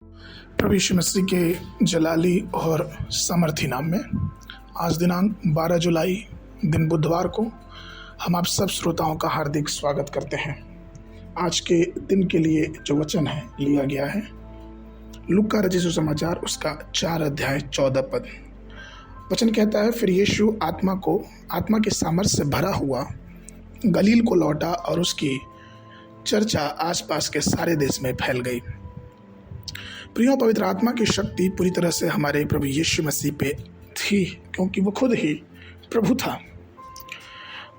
प्रभु यीशु मसीह के जलाली और सामर्थी नाम में आज दिनांक 12 जुलाई दिन बुधवार को हम आप सब श्रोताओं का हार्दिक स्वागत करते हैं। आज के दिन के लिए जो वचन है लिया गया है लूका रचित सुसमाचार उसका 4 अध्याय 14 पद। वचन कहता है, फिर यीशु आत्मा के सामर्थ्य से भरा हुआ गलील को लौटा और उसकी चर्चा आसपास के सारे देश में फैल गई। प्रियो, पवित्र आत्मा की शक्ति पूरी तरह से हमारे प्रभु यीशु मसीह पे थी क्योंकि वो खुद ही प्रभु था।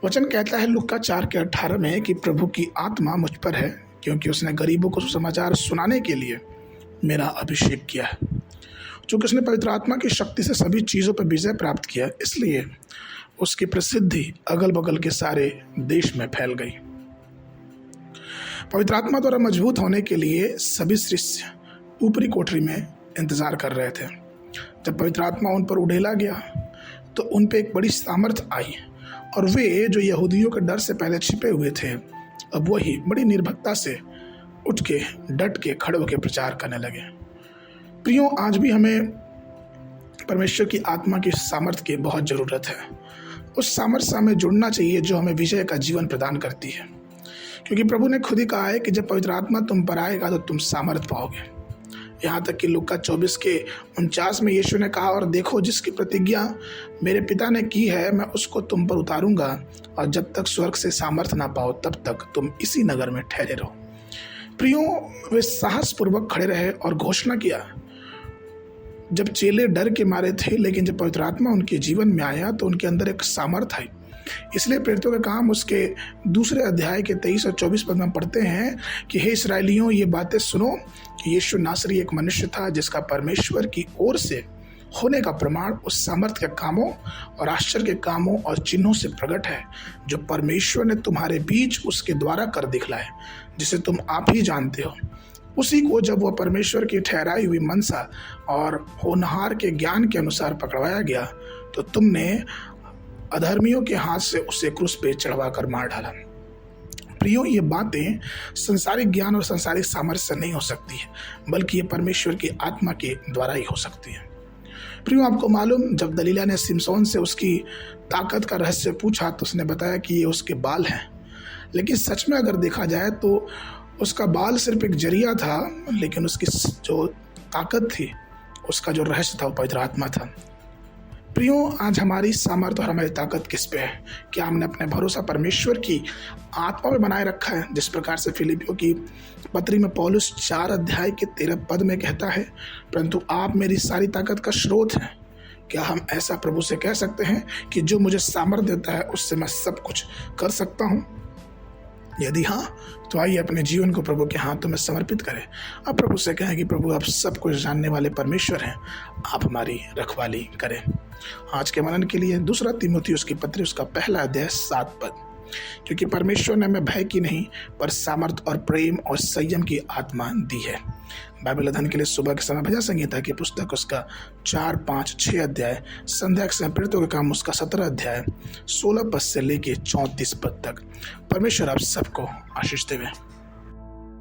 वचन कहता है लूका 4 के 18 में कि प्रभु की आत्मा मुझ पर है क्योंकि उसने गरीबों को सुसमाचार सुनाने के लिए मेरा अभिषेक किया है। चूँकि उसने पवित्र आत्मा की शक्ति से सभी चीज़ों पर विजय प्राप्त किया, इसलिए उसकी प्रसिद्धि अगल बगल के सारे देश में फैल गई। पवित्र आत्मा द्वारा मजबूत होने के लिए सभी शिष्य ऊपरी कोठरी में इंतजार कर रहे थे। जब पवित्र आत्मा उन पर उड़ेला गया तो उन पे एक बड़ी सामर्थ आई और वे जो यहूदियों के डर से पहले छिपे हुए थे अब वही बड़ी निर्भीकता से उठ के डट के खड़े होकर प्रचार करने लगे। प्रियो, आज भी हमें परमेश्वर की आत्मा की सामर्थ की बहुत ज़रूरत है। उस सामर्थ से हमें जुड़ना चाहिए जो हमें विजय का जीवन प्रदान करती है, क्योंकि प्रभु ने खुद ही कहा है कि जब पवित्र आत्मा तुम पर आएगा तो तुम सामर्थ पाओगे। यहाँ तक कि लूका 24 के 49 में यीशु ने कहा, और देखो जिसकी प्रतिज्ञा मेरे पिता ने की है मैं उसको तुम पर उतारूंगा, और जब तक स्वर्ग से सामर्थ ना पाओ तब तक तुम इसी नगर में ठहरे रहो। प्रियो, वे साहसपूर्वक खड़े रहे और घोषणा किया। जब चेले डर के मारे थे, लेकिन जब पवित्र आत्मा उनके जीवन में आया तो उनके अंदर एक सामर्थ आई। इसलिए प्रेरितों के काम उसके 2 अध्याय के 23 और 24 पद में पढ़ते हैं कि हे इस्राएलियों, ये बातें सुनो कि यीशु नासरी एक मनुष्य था जिसका परमेश्वर की ओर से होने का प्रमाण उस सामर्थ्य के कामों और आश्चर्य के कामों और चिन्हों से प्रकट है जो परमेश्वर ने तुम्हारे बीच उसके द्वारा कर दिखलाए, जिसे तुम आप ही जानते हो। उसी को जब वह परमेश्वर की ठहराई हुई मनसा और होनहार के ज्ञान के अनुसार पकड़वाया गया तो तुमने अधर्मियों के हाथ से उसे क्रूस पे चढ़वा कर मार डाला। प्रियो, ये बातें संसारिक ज्ञान और संसारिक सामर्थ्य से नहीं हो सकती है, बल्कि ये परमेश्वर की आत्मा के द्वारा ही हो सकती है। प्रियो, आपको मालूम, जब दलीला ने सिमसोन से उसकी ताकत का रहस्य पूछा तो उसने बताया कि ये उसके बाल हैं, लेकिन सच में अगर देखा जाए तो उसका बाल सिर्फ एक जरिया था, लेकिन उसकी जो ताकत थी, उसका जो रहस्य था वो पवित्र आत्मा था। प्रियो, आज हमारी सामर्थ्य और हमारी ताकत किस पे है? क्या हमने अपने भरोसा परमेश्वर की आत्मा में बनाए रखा है? जिस प्रकार से फिलिपियों की पत्री में पौलुस 4 अध्याय के 13 पद में कहता है, परंतु आप मेरी सारी ताकत का स्रोत हैं। क्या हम ऐसा प्रभु से कह सकते हैं कि जो मुझे सामर्थ्य देता है उससे मैं सब कुछ कर सकता हूँ? यदि हाँ, तो आइए अपने जीवन को प्रभु के हाथों में समर्पित करें। अब प्रभु से कहें कि प्रभु आप सब कुछ जानने वाले परमेश्वर हैं, आप हमारी रखवाली करें। आज के मनन के लिए 2 तीमुथियुस की पत्री उसका 1 अध्याय 7 पद, क्योंकि परमेश्वर ने हमें भय की नहीं पर सामर्थ और प्रेम और संयम की आत्मा दी है। बाइबल अध्ययन के लिए सुबह के समय भजन संहिता की पुस्तक उसका 4, 5, 6 अध्याय, संध्या के समय प्रेरितों के काम उसका 17 अध्याय 16 पद से लेके 34 पद तक। परमेश्वर आप सबको आशीष देवे।